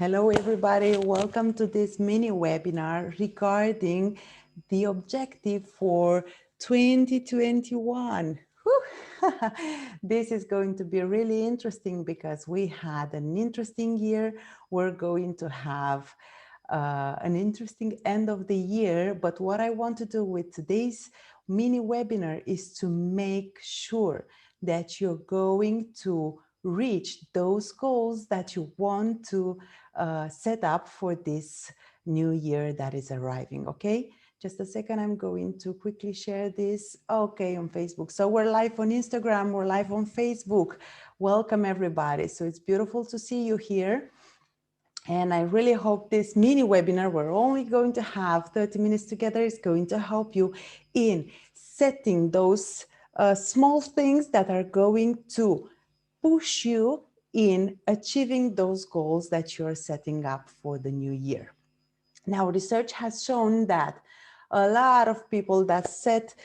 Hello, everybody. Welcome to this mini webinar regarding the objective for 2021. Whew. This is going to be really interesting because we had an interesting year. We're going to have an interesting end of the year. But what I want to do with today's mini webinar is to make sure that you're going to reach those goals that you want to set up for this new year that is arriving. Okay, just a second, I'm going to quickly share this. Okay, on Facebook. So we're live on Instagram, we're live on Facebook. Welcome everybody. So it's beautiful to see you here. And I really hope this mini webinar, we're only going to have 30 minutes together, is going to help you in setting those small things that are going to push you in achieving those goals that you're setting up for the new year. Now, research has shown that a lot of people that set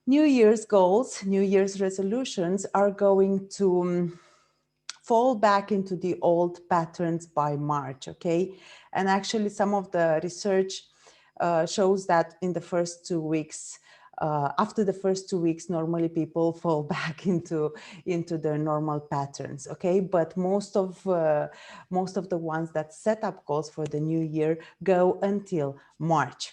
New Year's goals, New Year's resolutions are going to fall back into the old patterns by March, okay? And actually some of the research shows that in the first 2 weeks, after the first 2 weeks, normally people fall back into their normal patterns, okay? But most of the ones that set up goals for the new year go until March.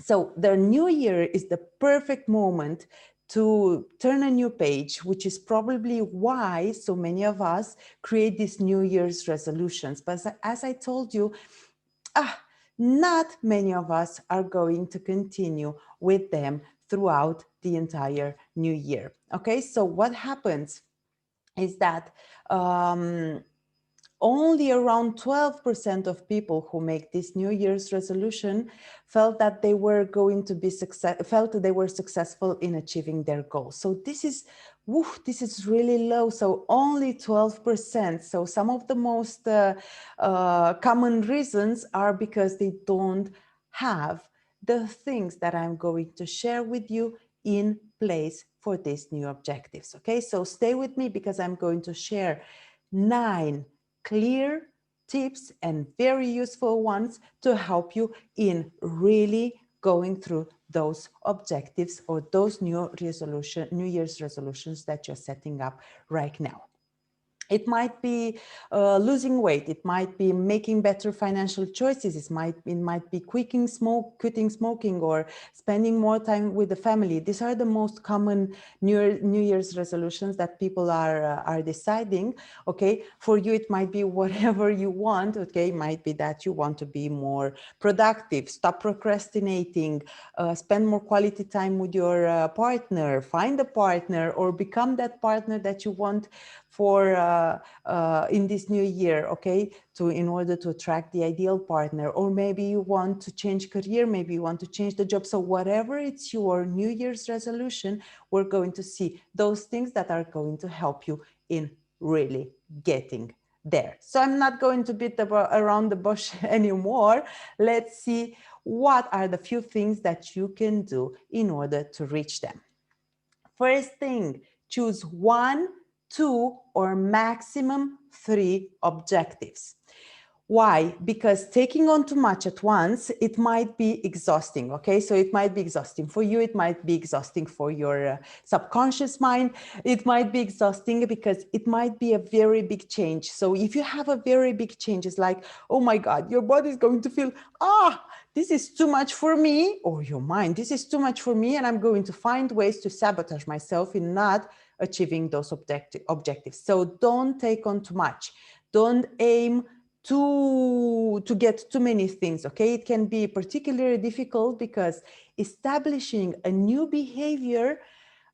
So the new year is the perfect moment to turn a new page, which is probably why so many of us create these New Year's resolutions. But as I told you, not many of us are going to continue with them throughout the entire new year. Okay, so what happens is that only around 12% of people who make this New Year's resolution felt that they were going to be successful in achieving their goals. So this is really low. So only 12%. So some of the most common reasons are because they don't have the things that I'm going to share with you in place for these new objectives. Okay, so stay with me because I'm going to share 9 clear tips and very useful ones to help you in really going through those objectives or those New Year's resolutions that you're setting up right now. It might be losing weight. It might be making better financial choices. It might be quitting smoking, or spending more time with the family. These are the most common New Year's resolutions that people are deciding. Okay, for you it might be whatever you want. Okay, it might be that you want to be more productive, stop procrastinating, spend more quality time with your partner, find a partner, or become that partner that you want for in this new year, okay, in order to attract the ideal partner. Or maybe you want to change career, maybe you want to change the job. So whatever it's your New Year's resolution, we're going to see those things that are going to help you in really getting there. So I'm not going to beat around the bush anymore. Let's see what are the few things that you can do in order to reach them. First thing, choose 1, 2, or maximum 3 objectives. Why? Because taking on too much at once, it might be exhausting, okay? So it might be exhausting for you, it might be exhausting for your subconscious mind, it might be exhausting because it might be a very big change. So if you have a very big change, it's like, oh my God, your body is going to feel, this is too much for me, or your mind, this is too much for me, and I'm going to find ways to sabotage myself in not achieving those objectives. So don't take on too much. Don't aim to get too many things, okay? It can be particularly difficult because establishing a new behavior,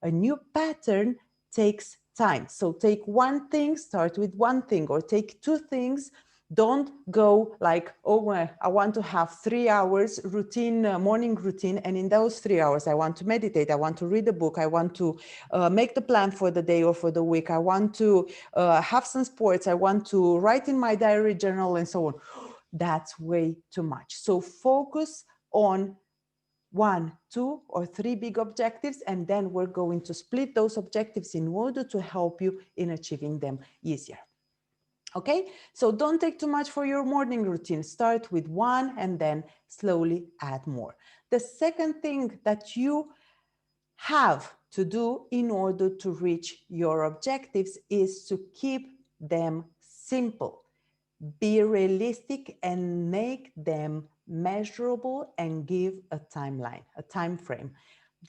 a new pattern takes time. So take one thing, start with one thing, or take 2 things. Don't go like, oh, I want to have 3 hours routine, morning routine. And in those 3 hours, I want to meditate. I want to read a book. I want to make the plan for the day or for the week. I want to have some sports. I want to write in my diary journal and so on. That's way too much. So focus on 1, 2, or 3 big objectives, and then we're going to split those objectives in order to help you in achieving them easier. Okay, so don't take too much for your morning routine. Start with one and then slowly add more. The second thing that you have to do in order to reach your objectives is to keep them simple. Be realistic and make them measurable and give a timeline, a time frame.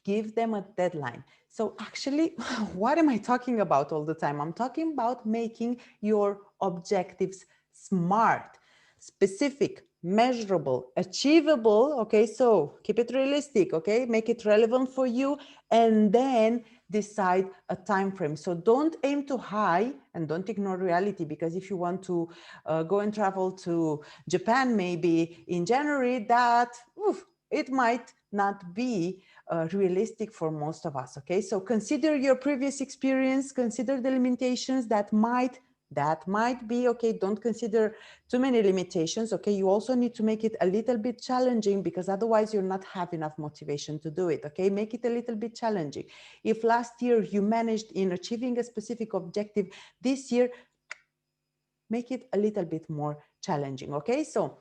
Give them a deadline. So actually, what am I talking about all the time? I'm talking about making your objectives smart, specific, measurable, achievable. Okay, so keep it realistic, okay? Make it relevant for you, and then decide a time frame. So don't aim too high and don't ignore reality, because if you want to go and travel to Japan maybe in January, that it might not be realistic for most of us. Okay, so consider your previous experience, consider the limitations that might be. Okay, don't consider too many limitations. Okay, you also need to make it a little bit challenging, because otherwise you're not have enough motivation to do it. Okay, make it a little bit challenging. If last year you managed in achieving a specific objective, this year make it a little bit more challenging. Okay, so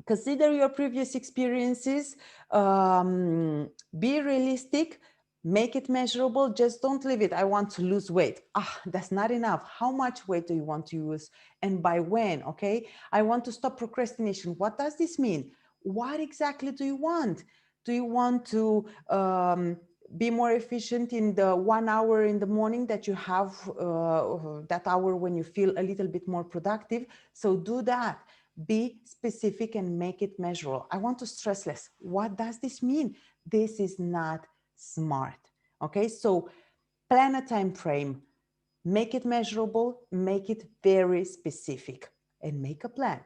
consider your previous experiences, be realistic, make it measurable. Just don't leave it, I want to lose weight. That's not enough. How much weight do you want to lose and by when? Okay, I want to stop procrastination. What does this mean? What exactly do you want? Do you want to be more efficient in the 1 hour in the morning that you have, that hour when you feel a little bit more productive? So do that. Be specific and make it measurable. I want to stress less. What does this mean? This is not smart. Okay, so plan a time frame, make it measurable, make it very specific, and make a plan.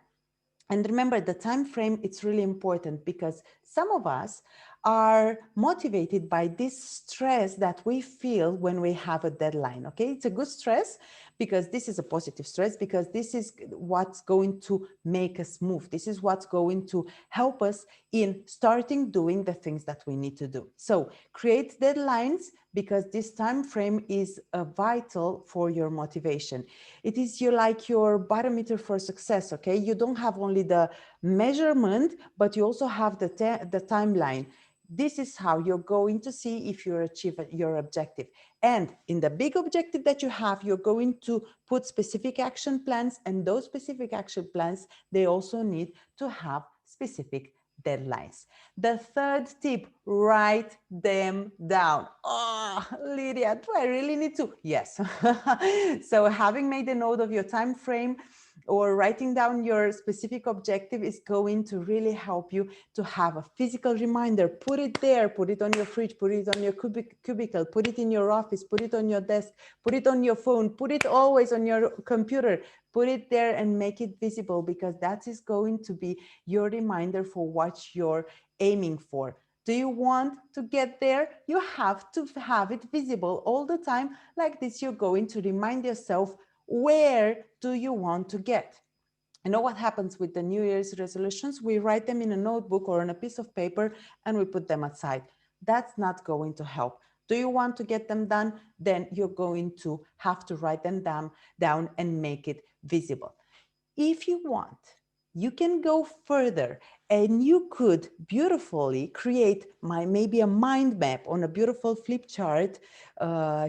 And remember, the time frame, it's really important, because some of us are motivated by this stress that we feel when we have a deadline. Okay, it's a good stress, because this is a positive stress, because this is what's going to make us move. This is what's going to help us in starting doing the things that we need to do. So create deadlines, because this time frame is vital for your motivation. It is your barometer for success. Okay, you don't have only the measurement, but you also have the timeline. This is how you're going to see if you achieve your objective. And in the big objective that you have, you're going to put specific action plans, and those specific action plans, they also need to have specific deadlines. The third tip, write them down. Oh, Lydia, do I really need to? Yes. So having made a note of your time frame or writing down your specific objective is going to really help you to have a physical reminder. Put it there, put it on your fridge, put it on your cubicle, put it in your office, put it on your desk, put it on your phone, put it always on your computer. Put it there and make it visible, because that is going to be your reminder for what you're aiming for. Do you want to get there? You have to have it visible all the time. Like this, you're going to remind yourself, where do you want to get? You know what happens with the New Year's resolutions? We write them in a notebook or on a piece of paper and we put them aside. That's not going to help. Do you want to get them done? Then you're going to have to write them down and make it visible. If you want, you can go further, and you could beautifully create maybe a mind map on a beautiful flip chart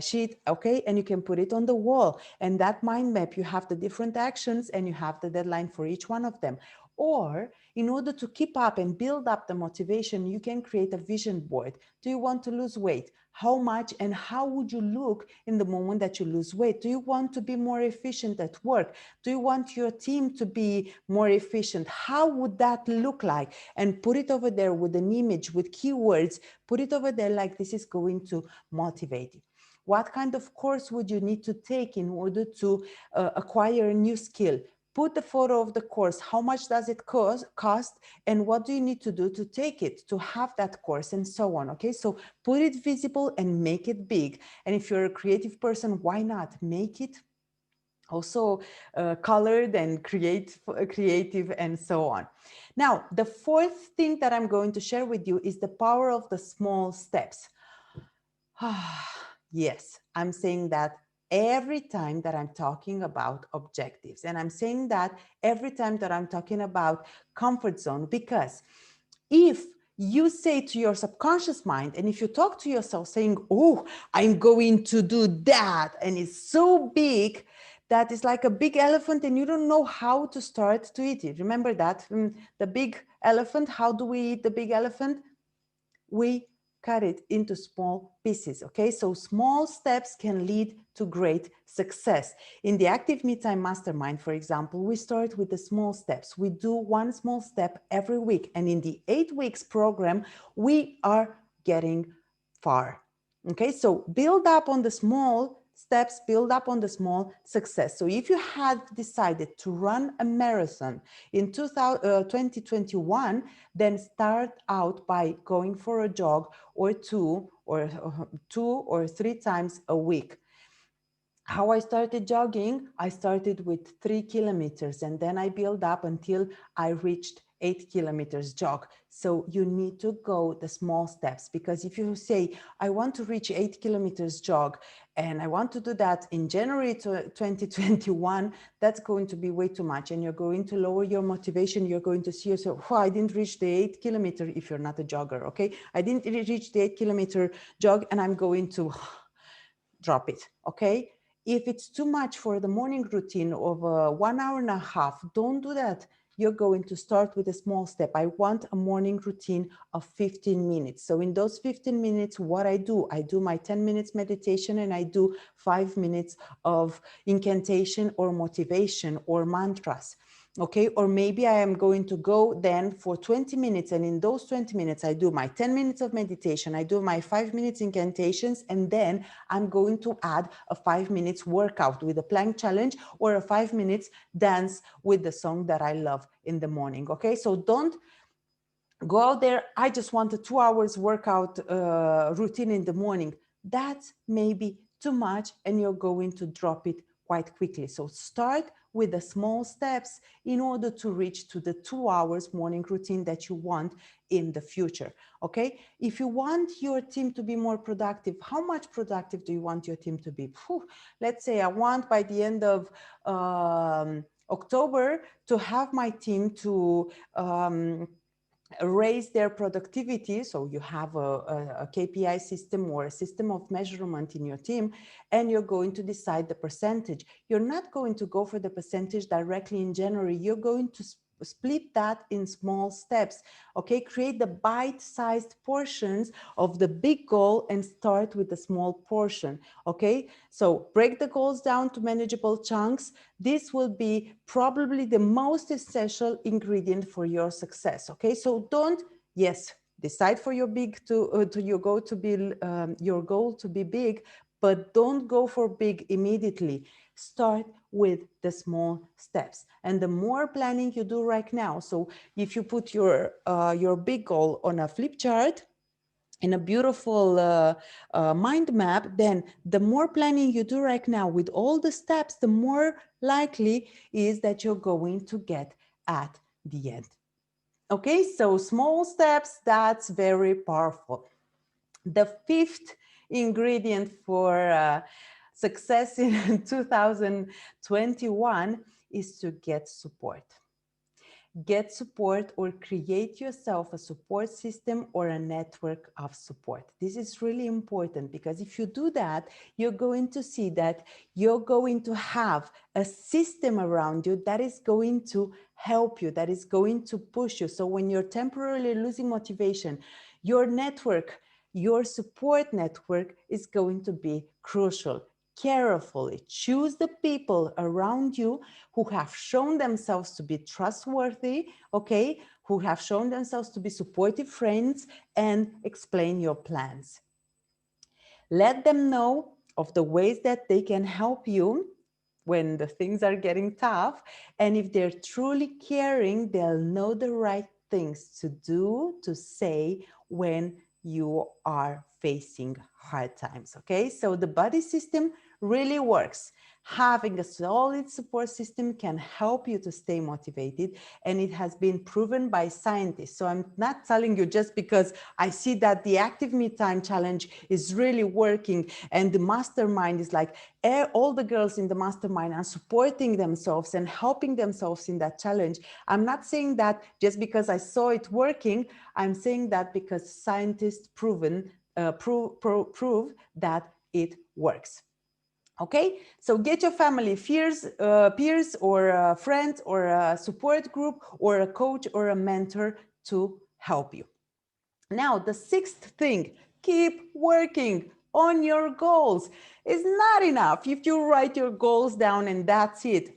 sheet, okay? And you can put it on the wall. And that mind map, you have the different actions and you have the deadline for each one of them. Or in order to keep up and build up the motivation, you can create a vision board. Do you want to lose weight? How much and how would you look in the moment that you lose weight? Do you want to be more efficient at work? Do you want your team to be more efficient? How would that look like? And put it over there with an image, with keywords. Put it over there like this is going to motivate you. What kind of course would you need to take in order to acquire a new skill? Put the photo of the course. How much does it cost? And what do you need to do to take it, to have that course, and so on. Okay, so put it visible and make it big. And if you're a creative person, why not make it also colored and creative and so on. Now, the fourth thing that I'm going to share with you is the power of the small steps. Yes, I'm saying that every time that I'm talking about objectives. And I'm saying that every time that I'm talking about comfort zone, because if you say to your subconscious mind, and if you talk to yourself saying, oh, I'm going to do that, and it's so big that it's like a big elephant and you don't know how to start to eat it. Remember that? The big elephant, how do we eat the big elephant? We cut it into small pieces, okay? So small steps can lead to great success. In the Active Me Time Mastermind, for example, we start with the small steps. We do one small step every week. And in the 8 weeks program, we are getting far. Okay, so build up on the small steps, build up on the small success. So if you had decided to run a marathon in 2021, then start out by going for a jog or two or three times a week. How I started jogging, I started with 3 kilometers and then I built up until I reached 8 kilometers jog. So you need to go the small steps, because if you say, I want to reach 8 kilometers jog and I want to do that in January 2021, that's going to be way too much and you're going to lower your motivation. You're going to see yourself, oh, I didn't reach the 8 kilometer if you're not a jogger, okay? I didn't reach the 8 kilometer jog and I'm going to drop it, okay? If it's too much for the morning routine of 1 hour and a half, don't do that. You're going to start with a small step. I want a morning routine of 15 minutes. So in those 15 minutes, what I do my 10 minutes meditation and I do 5 minutes of incantation or motivation or mantras. Okay, or maybe I am going to go then for 20 minutes, and in those 20 minutes, I do my 10 minutes of meditation, I do my 5 minutes incantations, and then I'm going to add a 5 minutes workout with a plank challenge or a 5 minutes dance with the song that I love in the morning. Okay, so don't go out there, I just want a 2 hours workout routine in the morning. That's maybe too much and you're going to drop it quite quickly. So start with the small steps in order to reach to the 2 hours morning routine that you want in the future. Okay, if you want your team to be more productive, how much productive do you want your team to be? Let's say I want by the end of October to have my team to raise their productivity. So you have a KPI system or a system of measurement in your team, and you're going to decide the percentage. You're not going to go for the percentage directly in January. You're going to split that in small steps. Okay, create the bite-sized portions of the big goal and start with the small portion. Okay, so break the goals down to manageable chunks. This will be probably the most essential ingredient for your success. Okay, so don't, yes, decide for your your goal to be big, but don't go for big immediately. Start with the small steps, and the more planning you do right now. So if you put your big goal on a flip chart in a beautiful mind map, then the more planning you do right now with all the steps, the more likely is that you're going to get at the end. Okay, so small steps, that's very powerful. The fifth ingredient for success in 2021 is to get support. Get support or create yourself a support system or a network of support. This is really important, because if you do that, you're going to see that you're going to have a system around you that is going to help you, that is going to push you. So when you're temporarily losing motivation, your network, your support network is going to be crucial. Carefully choose the people around you who have shown themselves to be trustworthy, okay, who have shown themselves to be supportive friends, and explain your plans. Let them know of the ways that they can help you when the things are getting tough. And if they're truly caring, they'll know the right things to do, to say when you are facing hard times. Okay, so the buddy system really works. Having a solid support system can help you to stay motivated, and it has been proven by scientists. So I'm not telling you just because I see that the Active Me Time Challenge is really working and the mastermind is like all the girls in the mastermind are supporting themselves and helping themselves in that challenge. I'm not saying that just because I saw it working. I'm saying that because scientists prove that it works. Okay, so get your family, peers or a friend or a support group or a coach or a mentor to help you. Now, the sixth thing, keep working on your goals. It's not enough if you write your goals down and that's it.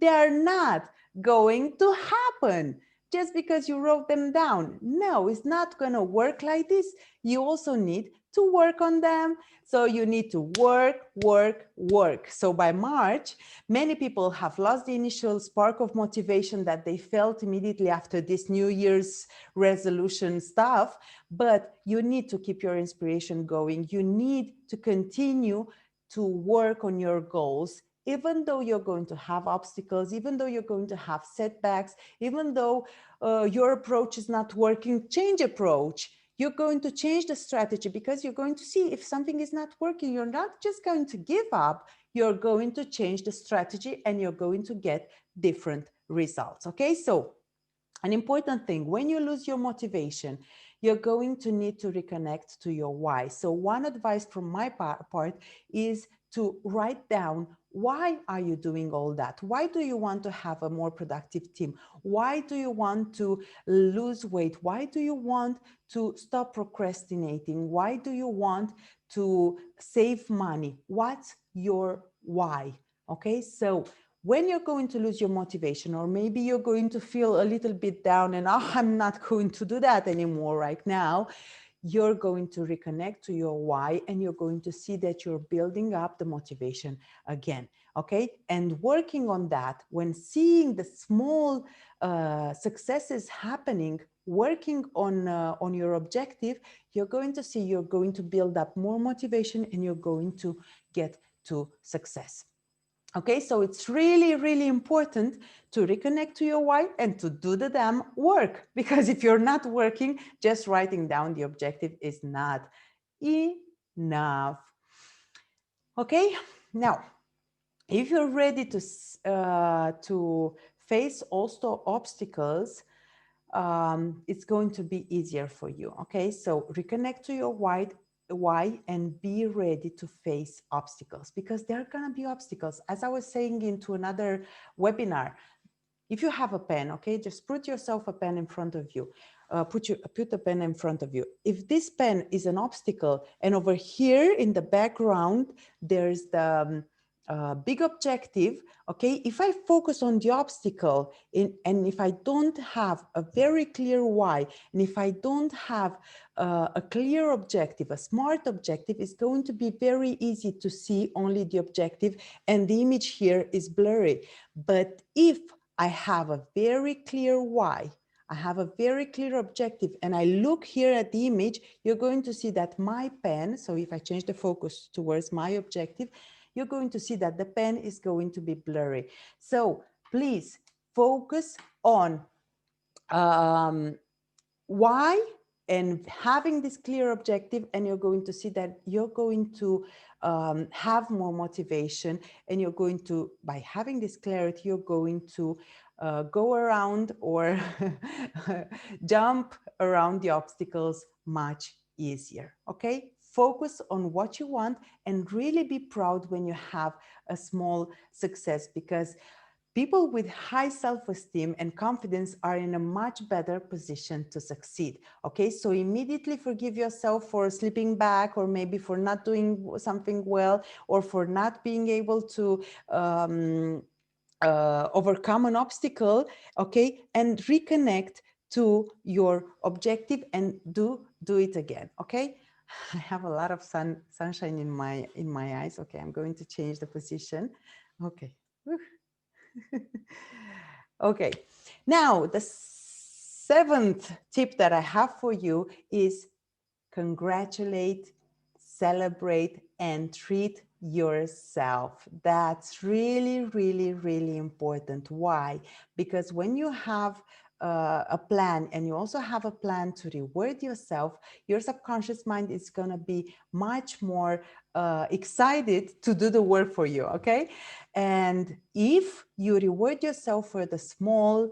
They are not going to happen just because you wrote them down. No, it's not going to work like this. You also need to work on them. So you need to work. So by March, many people have lost the initial spark of motivation that they felt immediately after this New Year's resolution stuff, but you need to keep your inspiration going. You need to continue to work on your goals, even though you're going to have obstacles, even though you're going to have setbacks, even though your approach is not working, change approach. You're going to change the strategy because you're going to see if something is not working. You're not just going to give up. You're going to change the strategy and you're going to get different results. Okay, so an important thing, when you lose your motivation, you're going to need to reconnect to your why. So one advice from my part is to write down, why are you doing all that? Why do you want to have a more productive team? Why do you want to lose weight? Why do you want to stop procrastinating? Why do you want to save money? What's your why? Okay, so when you're going to lose your motivation, or maybe you're going to feel a little bit down and I'm not going to do that anymore right now, you're going to reconnect to your why and you're going to see that you're building up the motivation again. Okay, and working on that, when seeing the small successes happening, working on your objective, you're going to see you're going to build up more motivation and you're going to get to success. Okay, so it's really, really important to reconnect to your why and to do the damn work. Because if you're not working, just writing down the objective is not enough. Okay, now, if you're ready to face also obstacles, it's going to be easier for you. Okay, so reconnect to your why and be ready to face obstacles, because there are going to be obstacles. As I was saying into another webinar, if you have a pen, okay, just put yourself a pen in front of you. Put a pen in front of you. If this pen is an obstacle and over here in the background, there's the big objective, okay, if I focus on the obstacle and if I don't have a very clear why, and if I don't have a clear objective, a smart objective, it's going to be very easy to see only the objective and the image here is blurry. But if I have a very clear why, I have a very clear objective, and I look here at the image, you're going to see that my pen, so if I change the focus towards my objective, you're going to see that the pen is going to be blurry. So please focus on why and having this clear objective, and you're going to see that you're going to have more motivation, and you're going to, by having this clarity, you're going to go around or jump around the obstacles much easier. Okay, focus on what you want and really be proud when you have a small success, because people with high self-esteem and confidence are in a much better position to succeed. Okay, so immediately forgive yourself for slipping back, or maybe for not doing something well, or for not being able to overcome an obstacle. Okay, and reconnect to your objective and do it again. Okay, I have a lot of sunshine in my eyes. Okay, I'm going to change the position. Okay. Okay, now the seventh tip that I have for you is congratulate, celebrate, and treat yourself. That's really, really, really important. Why? Because when you have a plan and you also have a plan to reward yourself, your subconscious mind is going to be much more excited to do the work for you. Okay. And if you reward yourself for the small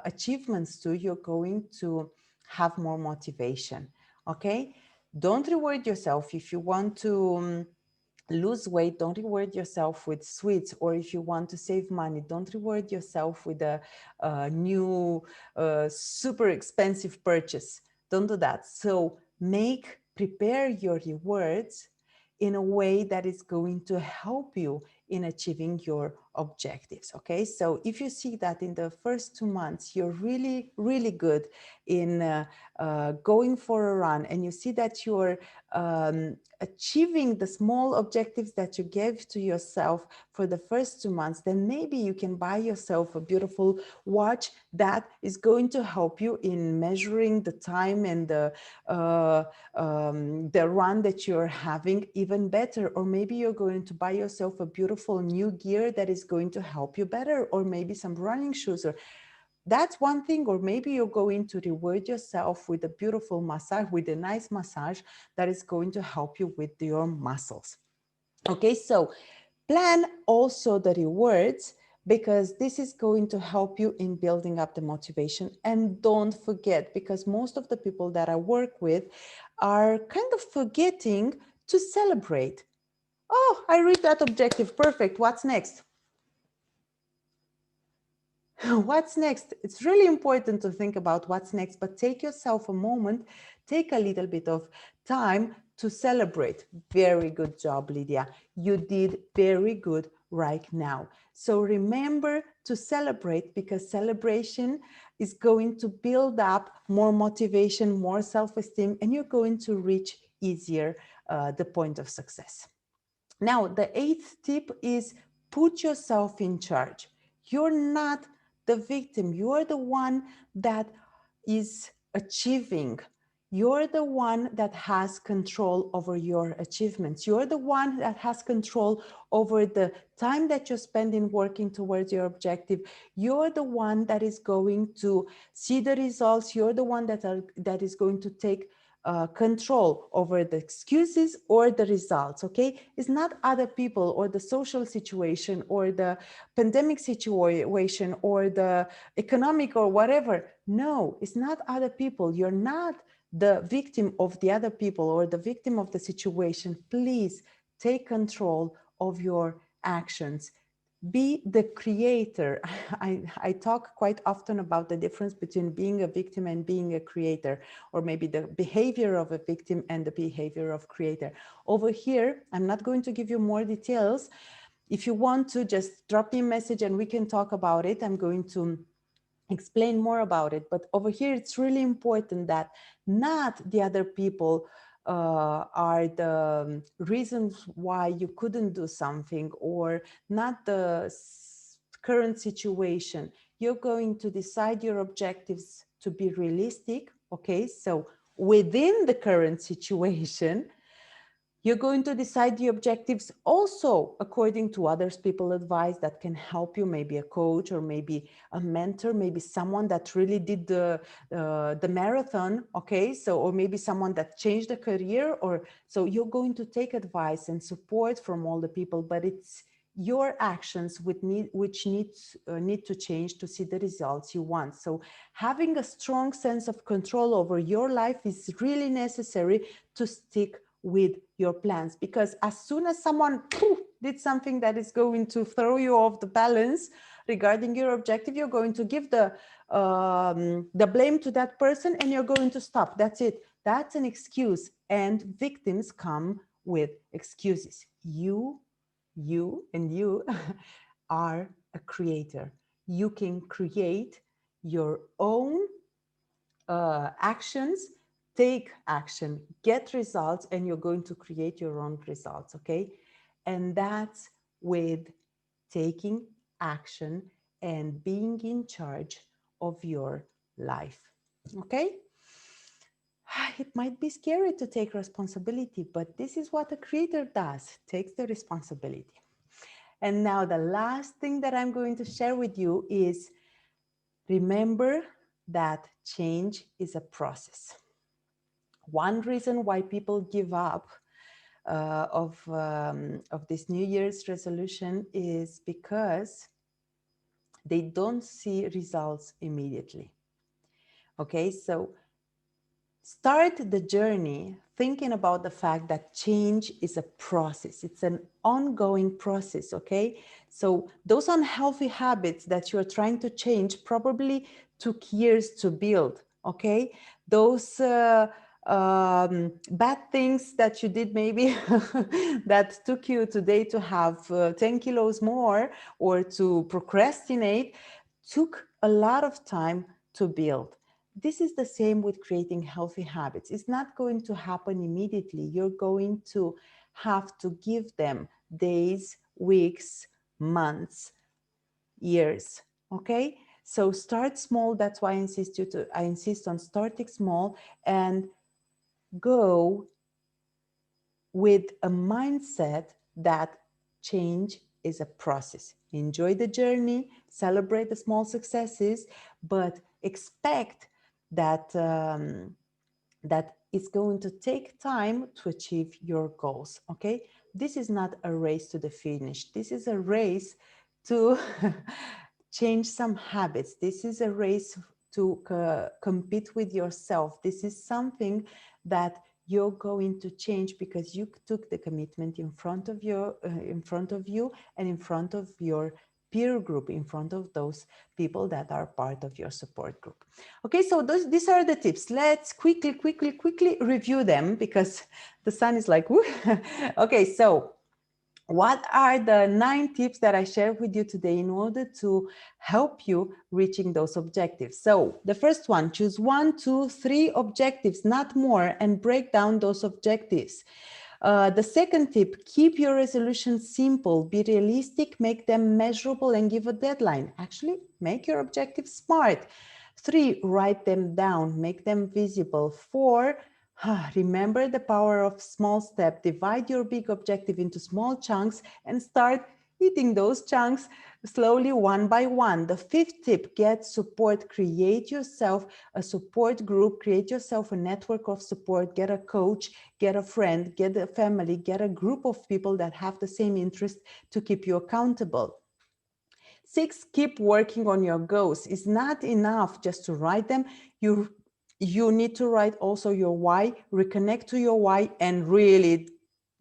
achievements too, you're going to have more motivation. Okay. Don't reward yourself if you want to lose weight. Don't reward yourself with sweets. Or if you want to save money, don't reward yourself with a new super expensive purchase. Don't do that. So prepare your rewards in a way that is going to help you in achieving your objectives. Okay, so if you see that in the first 2 months you're really, really good in going for a run, and you see that you're achieving the small objectives that you gave to yourself for the first 2 months, then maybe you can buy yourself a beautiful watch that is going to help you in measuring the time and the run that you're having even better. Or maybe you're going to buy yourself a beautiful new gear that is going to help you better, or maybe some running shoes, or that's one thing. Or maybe you're going to reward yourself with a beautiful massage, with a nice massage that is going to help you with your muscles. Okay, so plan also the rewards, because this is going to help you in building up the motivation. And don't forget, because most of the people that I work with are kind of forgetting to celebrate. Oh, I read that objective. Perfect. What's next? What's next? It's really important to think about what's next, but take yourself a moment, take a little bit of time to celebrate. Very good job, Lydia. You did very good right now. So remember to celebrate, because celebration is going to build up more motivation, more self-esteem, and you're going to reach easier the point of success. Now, the 8th tip is put yourself in charge. You're not the victim. You're the one that is achieving. You're the one that has control over your achievements. You're the one that has control over the time that you're spending working towards your objective. You're the one that is going to see the results. You're the one that is going to take control over the excuses or the results. Okay, it's not other people or the social situation or the pandemic situation or the economic or whatever. No, it's not other people. You're not the victim of the other people or the victim of the situation. Please take control of your actions. Be the creator. I talk quite often about the difference between being a victim and being a creator, or maybe the behavior of a victim and the behavior of creator. Over here, I'm not going to give you more details. If you want to, just drop me a message and we can talk about it. I'm going to explain more about it. But over here, it's really important that not the other people are the reasons why you couldn't do something, or not the current situation. You're going to decide your objectives to be realistic. Okay, so within the current situation, you're going to decide the objectives also according to others people advice that can help you, maybe a coach or maybe a mentor, maybe someone that really did the marathon. Okay, so, or maybe someone that changed a career, or so you're going to take advice and support from all the people, but it's your actions which need to change to see the results you want. So having a strong sense of control over your life is really necessary to stick with your plans, because as soon as someone did something that is going to throw you off the balance regarding your objective, you're going to give the blame to that person and you're going to stop. That's it. That's an excuse, and victims come with excuses. You are a creator. You can create your own actions. Take action, get results, and you're going to create your own results. Okay, and that's with taking action and being in charge of your life. Okay, It might be scary to take responsibility, but this is what a creator does, takes the responsibility. And now the last thing that I'm going to share with you is remember that change is a process. One reason why people give up of this New Year's resolution is because they don't see results immediately. Okay, so start the journey thinking about the fact that change is a process. It's an ongoing process, okay? So those unhealthy habits that you're trying to change probably took years to build, okay? Those bad things that you did maybe that took you today to have 10 kilos more or to procrastinate took a lot of time to build. This is the same with creating healthy habits. It's not going to happen immediately. You're going to have to give them days, weeks, months, years. Okay? So start small. That's why I insist on starting small and go with a mindset that change is a process. Enjoy the journey, celebrate the small successes, but expect that that it's going to take time to achieve your goals. Okay, this is not a race to the finish. This is a race to change some habits. This is a race to compete with yourself. This is something that you're going to change because you took the commitment in front of you and in front of your peer group, in front of those people that are part of your support group. Okay, so these are the tips. Let's quickly review them because the sun is like, woo. Okay, so what are the 9 tips that I shared with you today in order to help you reaching those objectives? So the first one, choose 1, 2, 3 objectives, not more, and break down those objectives. The second tip, keep your resolutions simple, be realistic, make them measurable and give a deadline. Actually, make your objectives smart. 3, write them down, make them visible. 4, remember the power of small step. Divide your big objective into small chunks and start eating those chunks slowly one by one. The 5th tip, get support. Create yourself a support group, create yourself a network of support, get a coach, get a friend, get a family, get a group of people that have the same interest to keep you accountable. 6, keep working on your goals. It's not enough just to write them. You need to write also your why, reconnect to your why, and really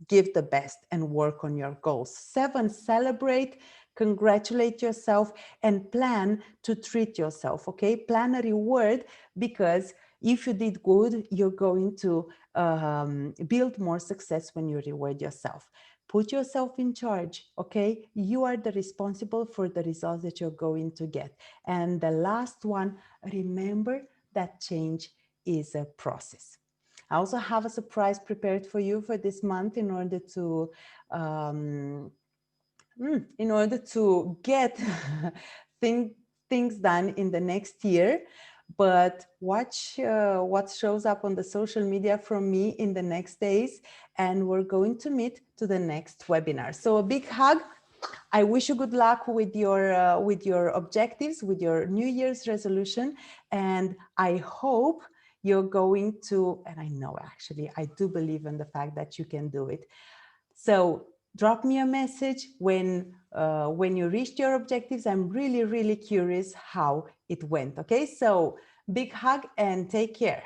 give the best and work on your goals. 7, celebrate, congratulate yourself, and plan to treat yourself, okay? Plan a reward, because if you did good, you're going to build more success when you reward yourself. Put yourself in charge, okay? You are the responsible for the results that you're going to get. And the last one, remember that change is a process. I also have a surprise prepared for you for this month in order to get things done in the next year. But watch what shows up on the social media from me in the next days, and we're going to meet to the next webinar. So a big hug. I wish you good luck with your objectives, with your New Year's resolution, and I hope you're going to, and I know actually, I do believe in the fact that you can do it. So drop me a message when you reached your objectives. I'm really curious how it went. Okay, so big hug and take care.